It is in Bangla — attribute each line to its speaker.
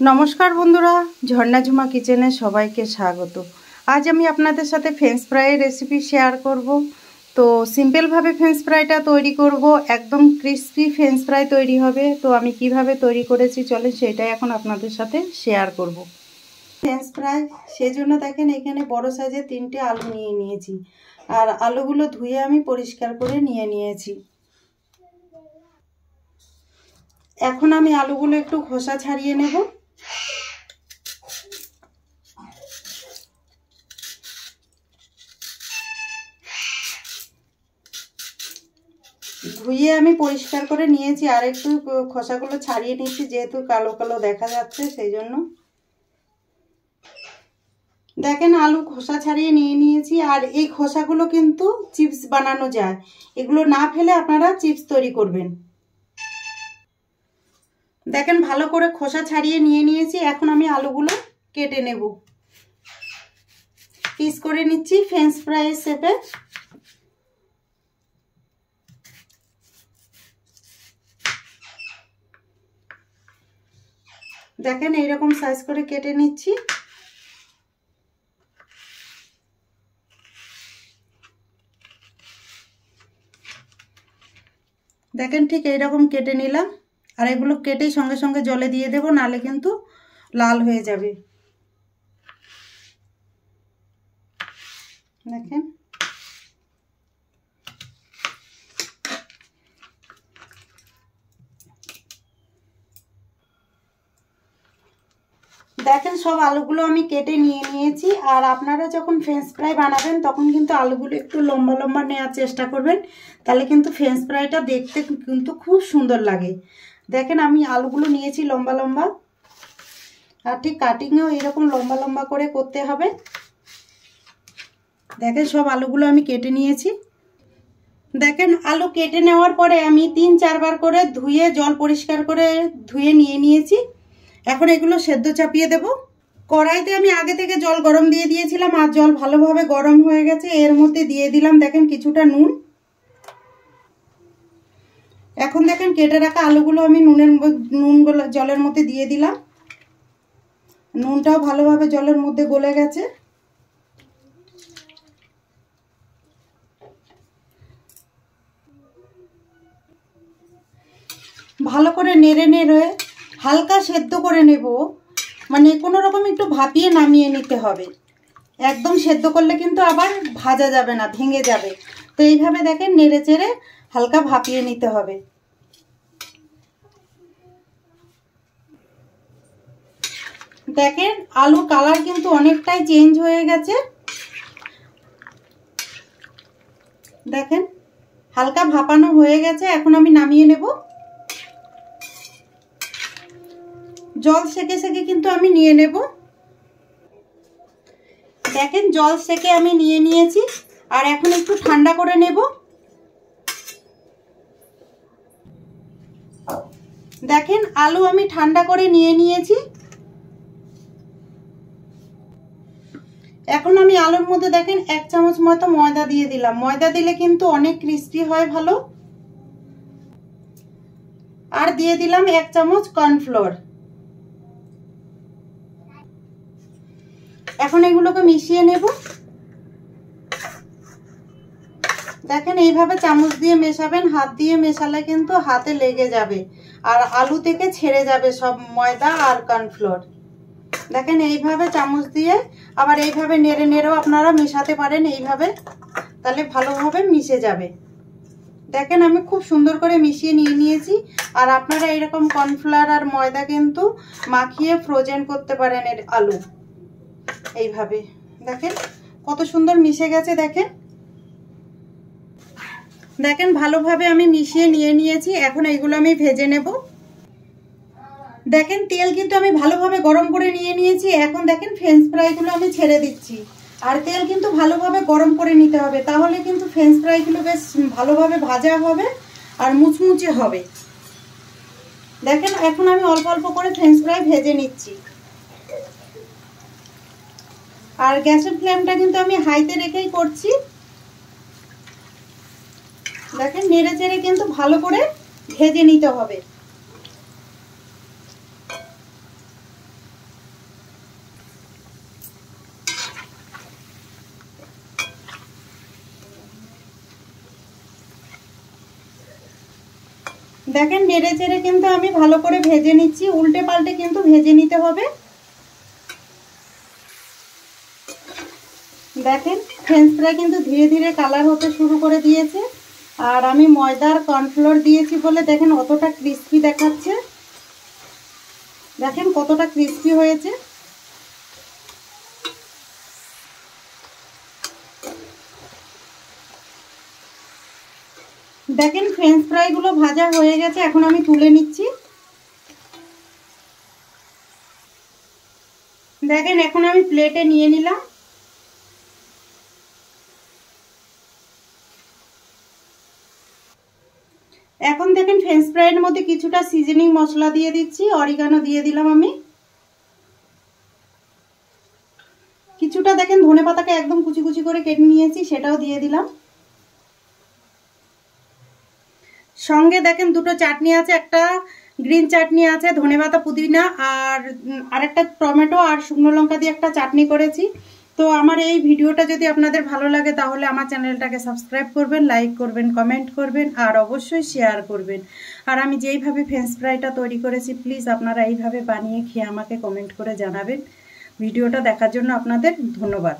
Speaker 1: নমস্কার বন্ধুরা, ঝর্ণা ঝুমা কিচেনে সবাইকে স্বাগত। আজ আমি আপনাদের সাথে ফ্রেঞ্চ ফ্রাইয়ের রেসিপি শেয়ার করব। তো সিম্পলভাবে ফ্রেঞ্চ ফ্রাইটা তৈরি করব, একদম ক্রিস্পি ফ্রেঞ্চ ফ্রাই তৈরি হবে। তো আমি কিভাবে তৈরি করেছি চলেন সেটাই এখন আপনাদের সাথে শেয়ার করব। ফ্রেঞ্চ ফ্রাই সেজন্য দেখেন এখানে বড় সাইজের 3টে আলু নিয়ে নিয়েছি, আর আলুগুলো ধুয়ে আমি পরিষ্কার করে নিয়ে নিয়েছি। এখন আমি আলুগুলো একটু খোসা ছাড়িয়ে নেব। ধুয়ে আমি পরিষ্কার করে নিয়েছি, আর একটু খোসাগুলো ছাড়িয়ে নিচ্ছি যেহেতু কালো কালো দেখা যাচ্ছে সেই জন্য। দেখেন আলু খোসা ছাড়িয়ে নিয়ে নিয়েছি, আর এই খোসাগুলো কিন্তু চিপস বানানো যায়, এগুলো না ফেলে আপনারা চিপস তৈরি করবেন। দেখেন ভালো করে খোসা ছাড়িয়ে নিয়ে নিয়েছি। এখন আমি আলুগুলো কেটে নেব, পিস করে নিচ্ছি ফ্রেঞ্চ ফ্রাইয়ের শেপে। দেখেন এইরকম সাইজ করে কেটে নিচ্ছি। দেখেন ঠিক এইরকম কেটে নিলাম, আর এগুলো কেটেই সঙ্গে সঙ্গে জলে দিয়ে দেব, নালে কিন্তু লাল হয়ে যাবে। দেখেন দেখেন সব আলুগুলো আমি কেটে নিয়ে নিয়েছি। আর আপনারা যখন ফ্রেঞ্চ ফ্রাই বানাবেন তখন কিন্তু আলুগুলো একটু লম্বা লম্বা নেওয়ার চেষ্টা করবেন, তাহলে কিন্তু ফ্রেঞ্চ ফ্রাইটা দেখতে কিন্তু খুব সুন্দর লাগে। দেখেন আমি আলুগুলো নিয়েছি লম্বা লম্বা, আর ঠিক কাটিংও এরকম লম্বা লম্বা করে করতে হবে। দেখেন সব আলুগুলো আমি কেটে নিয়েছি। দেখেন আলু কেটে নেওয়ার পরে আমি 3-4 বার করে ধুয়ে জল পরিষ্কার করে ধুয়ে নিয়ে নিয়েছি। এখন এগুলো সেদ্ধ চাপিয়ে দেব। কড়াইতে আমি আগে থেকে জল গরম দিয়ে দিয়েছিলাম, আর জল ভালোভাবে গরম হয়ে গেছে। এর মধ্যে দিয়ে দিলাম দেখেন কিছুটা নুন। এখন দেখেন কেটে রাখা আলুগুলো আমি নুনগুলো জলের মধ্যে দিয়ে দিলাম। নুনটাও ভালোভাবে জলের মধ্যে গলে গেছে। ভালো করে নেড়ে নেড়ে হালকা সেদ্ধ করে নেব, মানে কোনো রকম একটু ভাপিয়ে নামিয়ে নিতে হবে। একদম সেদ্ধ করলে কিন্তু আবার ভাজা যাবে না, ভেঙে যাবে। তো এইভাবে দেখেন নেড়ে চেড়ে হালকা ভাপিয়ে নিতে হবে। দেখেন আলুর কালার কিন্তু অনেকটাই চেঞ্জ হয়ে গেছে। দেখেন হালকা ভাপানো হয়ে গেছে। এখন আমি নামিয়ে নেব। জল সেকে সেকে কিন্তু আমি নিয়ে নেব। দেখেন জল সেকে আমি নিয়ে নিয়েছি, আর এখন একটু ঠান্ডা করে নেব। দেখেন আলু আমি ঠান্ডা করে নিয়ে নিয়েছি। এখন আমি আলুর মধ্যে দেখেন 1 চামচ মতো ময়দা দিয়ে দিলাম। ময়দা দিলে কিন্তু অনেক ক্রিস্পি হয় ভালো। আর দিয়ে দিলাম 1 চামচ কর্নফ্লোর। এখন এগুলোকে মিশিয়ে নেব। দেখেন এইভাবে চামচ দিয়ে মেশাবেন, হাত দিয়ে মেশালে কিন্তু হাতে লেগে যাবে, আর আলু থেকে ছেড়ে যাবে সব ময়দা আর কর্নফ্লোর। দেখেন এইভাবে চামচ দিয়ে আবার এইভাবে নেড়ে নেড়েও আপনারা মেশাতে পারেন এইভাবে, তাহলে ভালোভাবে মিশে যাবে। দেখেন আমি খুব সুন্দর করে মিশিয়ে নিয়ে নিয়েছি। আর আপনারা এরকম কর্নফ্লাওয়ার আর ময়দা কিন্তু মাখিয়ে ফ্রোজেন করতে পারেন এর আলু। এইভাবে দেখেন কত সুন্দর মিশে গেছে। দেখেন দেখেন ভালোভাবে আমি মিশিয়ে নিয়ে নিয়েছি। এখন এইগুলো আমি ভেজে নেব। দেখেন তেল কিন্তু আমি ভালোভাবে গরম করে নিয়ে নিয়েছি। এখন দেখেন ফ্রেঞ্চ ফ্রাইগুলো আমি ছেড়ে দিচ্ছি, আর তেল কিন্তু ভালোভাবে গরম করে নিতে হবে, তাহলে কিন্তু ফ্রেঞ্চ ফ্রাইগুলো বেশ ভালোভাবে ভাজা হবে আর মুচমুচে হবে। দেখেন এখন আমি অল্প অল্প করে ফ্রেঞ্চ ফ্রাই ভেজে নিচ্ছি, আর গ্যাসের ফ্লেমটা কিন্তু আমি হাইতে রেখেই করছি। দেখেন নেড়ে চেড়ে কিন্তু ভালো করে ভেজে নিতে হবে। দেখেন নেড়ে চেড়ে কিন্তু আমি ভালো করে ভেজে নিচ্ছি, উল্টে পাল্টে কিন্তু ভেজে নিতে হবে। দেখেন ফ্রেঞ্চ ফ্রাই কিন্তু ধীরে ধীরে কালার হতে শুরু করে দিয়েছে। আর আমি ময়দার কর্নফ্লোর দিয়েছি বলে দেখেন অতটা ক্রিস্পি দেখাচ্ছে। দেখেন কতটা ক্রিস্পি হয়েছে। দেখেন ফ্রেঞ্চ ফ্রাইগুলো ভাজা হয়ে গেছে, এখন আমি তুলে নিচ্ছি। দেখেন এখন আমি প্লেটে নিয়ে নিলাম। এখন দেখেন ফ্রেঞ্চ ফ্রাইয়ের মধ্যে কিছুটা সিজনিং মশলা দিয়ে দিচ্ছি, অরিগানো দিয়ে দিলাম আমি। কিছুটা দেখেন ধনেপাতাকে একদম কুচি কুচি করে কেটে নিয়েছি, সেটাও দিয়ে দিলাম। সঙ্গে দেখেন দুটো চাটনি আছে, একটা গ্রিন চাটনি আছে ধনেপাতা পুদিনা, আর আরেকটা টমেটো আর শুকনো লঙ্কা দিয়ে একটা চাটনি করেছি। তো আমার এই ভিডিওটা যদি আপনাদের ভালো লাগে তাহলে আমার চ্যানেলটাকে সাবস্ক্রাইব করবেন, লাইক করবেন, কমেন্ট করবেন আর অবশ্যই শেয়ার করবেন। আর আমি যেইভাবে ফ্রেঞ্চ ফ্রাইটা তৈরি করেছি প্লিজ আপনারা এইভাবে বানিয়ে খেয়ে আমাকে কমেন্ট করে জানাবেন। ভিডিওটা দেখার জন্য আপনাদের ধন্যবাদ।